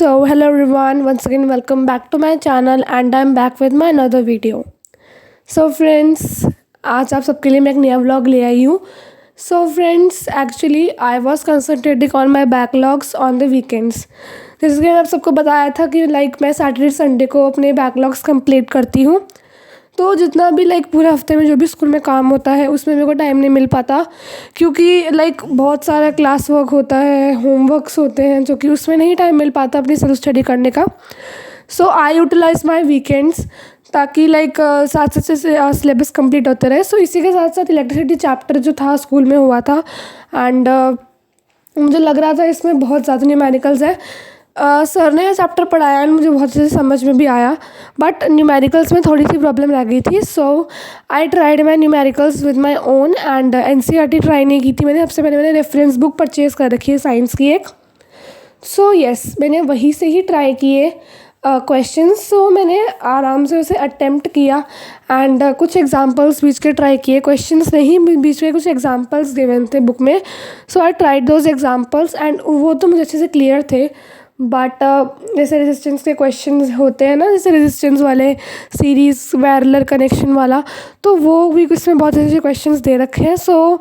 So hello everyone, once again welcome back to my channel and I'm back with my another video. So friends, आज आप सबके लिए मैं एक नया व्लॉग ले आई हूँ. So friends, actually I was concentrating on my backlogs on the weekends. जैसे कि मैंने आप सबको बताया था कि मैं सैटरडे संडे को अपने बैकलॉग्स कंप्लीट करती हूँ. तो जितना भी पूरे हफ्ते में जो भी स्कूल में काम होता है उसमें मेरे को टाइम नहीं मिल पाता, क्योंकि बहुत सारा क्लास वर्क होता है, होमवर्क्स होते हैं, जो कि उसमें नहीं टाइम मिल पाता अपनी सेल्फ स्टडी करने का. सो आई यूटिलाइज माई वीकेंड्स ताकि साथ साथ से सिलेबस कंप्लीट होते रहे. सो इसी के साथ साथ इलेक्ट्रिसिटी चैप्टर जो था स्कूल में हुआ था एंड मुझे लग रहा था इसमें बहुत ज़्यादा न्यूमेरिकल्स है. सर ने यह चैप्टर पढ़ाया एंड मुझे बहुत अच्छे से समझ में भी आया, बट न्यूमेरिकल्स में थोड़ी सी प्रॉब्लम रह गई थी. So I tried my numericals with my own and NCERT try नहीं की थी मैंने. सबसे पहले मैंने रेफरेंस बुक परचेज़ कर रखी है साइंस की एक. सो येस, मैंने वहीं से ही ट्राई किए क्वेश्चंस. सो मैंने आराम से उसे अटेम्प्ट किया एंड कुछ एग्जांपल्स बीच के ट्राई किए. क्वेश्चंस नहीं, बीच में कुछ एग्जांपल्स गिवन थे बुक में. So I tried those examples and वो तो मुझे अच्छे से क्लियर थे. बट जैसे रेजिस्टेंस के क्वेश्चंस होते हैं ना, जैसे रेजिस्टेंस वाले, सीरीज़ पैरेलल कनेक्शन वाला, तो वो भी इसमें बहुत अच्छे क्वेश्चंस दे रखे हैं. सो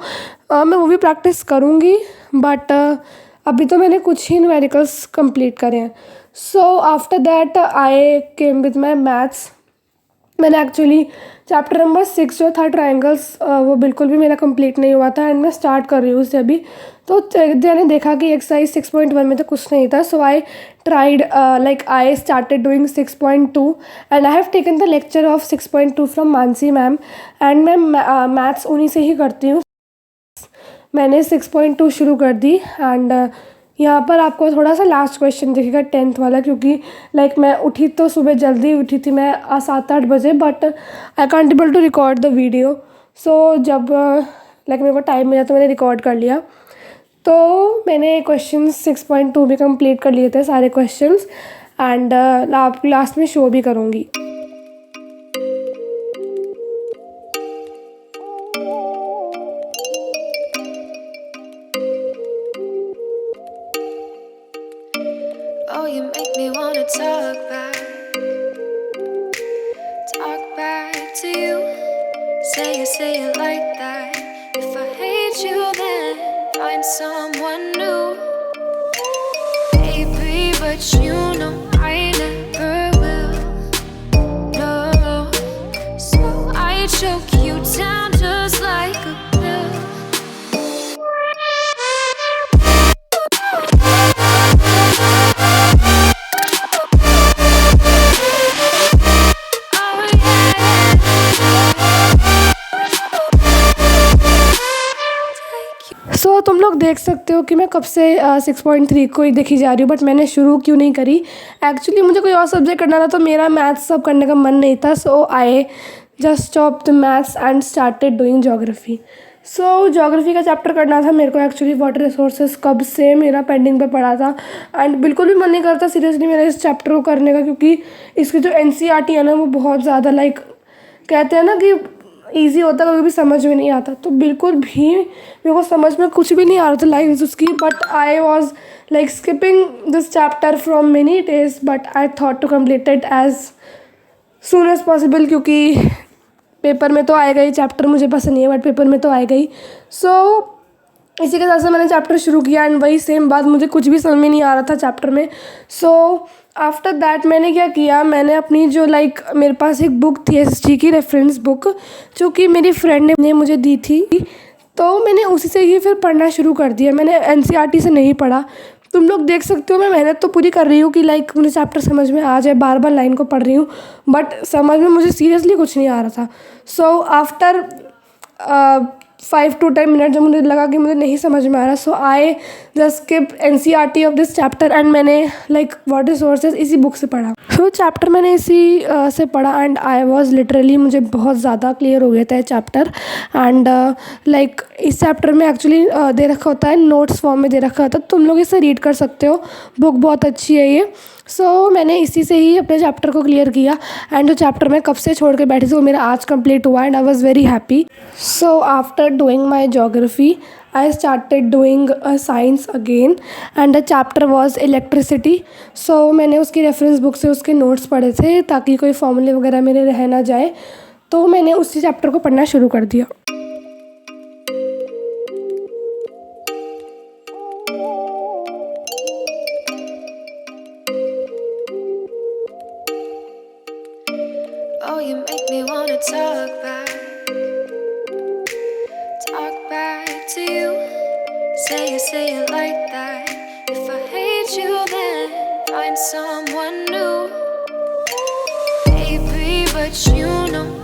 मैं वो भी प्रैक्टिस करूँगी, बट अभी तो मैंने कुछ ही न्यूमेरिकल्स कंप्लीट करे हैं. So after that I came with my maths. मैंने एक्चुअली चैप्टर नंबर 6 जो था ट्रायंगल्स, वो बिल्कुल भी मेरा कंप्लीट नहीं हुआ था एंड मैं स्टार्ट कर रही हूँ उसे अभी. तो मैंने देखा कि एक्सरसाइज 6.1 में तो कुछ नहीं था. So I tried I started doing 6.2 and I have taken the lecture of 6.2 from Mansi ma'am and मैं मैथ्स उन्हीं से ही करती हूँ. मैंने 6.2 शुरू कर दी एंड यहाँ पर आपको थोड़ा सा लास्ट क्वेश्चन दिखेगा 10th वाला, क्योंकि मैं उठी तो सुबह जल्दी उठी थी मैं 7-8 बजे, but I can't able to record the video. So जब मेरे को टाइम मिला तो मैंने रिकॉर्ड कर लिया. तो मैंने क्वेश्चन 6.2 भी कंप्लीट कर लिए थे सारे क्वेश्चंस एंड आप लास्ट में शो भी करूँगी. Oh, you make me wanna talk back to you. Say it like that. If I hate you, then find someone new, baby. But you know I never will. No, so I choke you down just like a pill. सो तुम लोग देख सकते हो कि मैं कब से 6.3 को ही देखी जा रही हूँ, बट मैंने शुरू क्यों नहीं करी. एक्चुअली मुझे कोई और सब्जेक्ट करना था, तो मेरा मैथ्स सब करने का मन नहीं था. So I just stop the maths and started doing geography. So geography का चैप्टर करना था मेरे को. एक्चुअली वाटर रिसोर्सेज कब से मेरा पेंडिंग पे पड़ा था एंड बिल्कुल भी मन नहीं करता सीरियसली मेरा इस चैप्टर को करने का, क्योंकि इसकी जो एनसीईआरटी है ना वो बहुत ज़्यादा कहते हैं ना कि ईजी होता है, कभी भी समझ में नहीं आता. तो बिल्कुल भी मेरे को समझ में कुछ भी नहीं आ रहा था लाइन्स उसकी. But I was skipping this chapter from many days, but I thought to complete it as soon as possible, क्योंकि पेपर में तो आएगा ही. चैप्टर मुझे पसंद नहीं है बट पेपर में तो आएगा ही. सो इसी के साथ से मैंने चैप्टर शुरू किया एंड वही सेम बात, मुझे कुछ भी समझ में नहीं आ रहा था चैप्टर में. सो आफ्टर दैट मैंने क्या किया, मैंने अपनी जो मेरे पास एक बुक थी एसएसटी की रेफरेंस बुक, जो कि मेरी फ्रेंड ने मुझे दी थी, तो मैंने उसी से ही फिर पढ़ना शुरू कर दिया. मैंने एनसीईआरटी से नहीं पढ़ा. तुम लोग देख सकते हो मैं मेहनत तो पूरी कर रही हूँ कि मुझे चैप्टर समझ में आ जाए, बार बार लाइन को पढ़ रही हूँ, बट समझ में मुझे सीरियसली कुछ नहीं आ रहा था. सो आफ्टर 5 to 10 मिनट जब मुझे लगा कि मुझे नहीं समझ में आ रहा, so I just skip NCERT of this chapter and मैंने वाटर रिसोर्सेज इसी बुक से पढ़ा. सो चैप्टर मैंने इसी से पढ़ा एंड आई वॉज लिटरली, मुझे बहुत ज़्यादा क्लियर हो गया था ये चैप्टर. एंड इस चैप्टर में एक्चुअली दे रखा होता है, नोट्स फॉर्म में दे रखा होता है, तुम लोग इसे रीड कर सकते हो. बुक बहुत अच्छी है ये. सो मैंने इसी से ही अपने चैप्टर को क्लियर किया एंड जो चैप्टर मैं कब से छोड़ के बैठी थी वो मेरा आज कंप्लीट हुआ and I was very happy. So after doing my geography I started doing science again and the chapter was electricity. So मैंने उसकी रेफरेंस बुक से उसके नोट्स पढ़े थे ताकि कोई फॉर्मूले वगैरह मेरे रह ना जाए, तो मैंने उसी चैप्टर को पढ़ना शुरू कर दिया. Oh, you make me wanna talk back to you. Say it like that. If I hate you, then find someone new, baby. But you know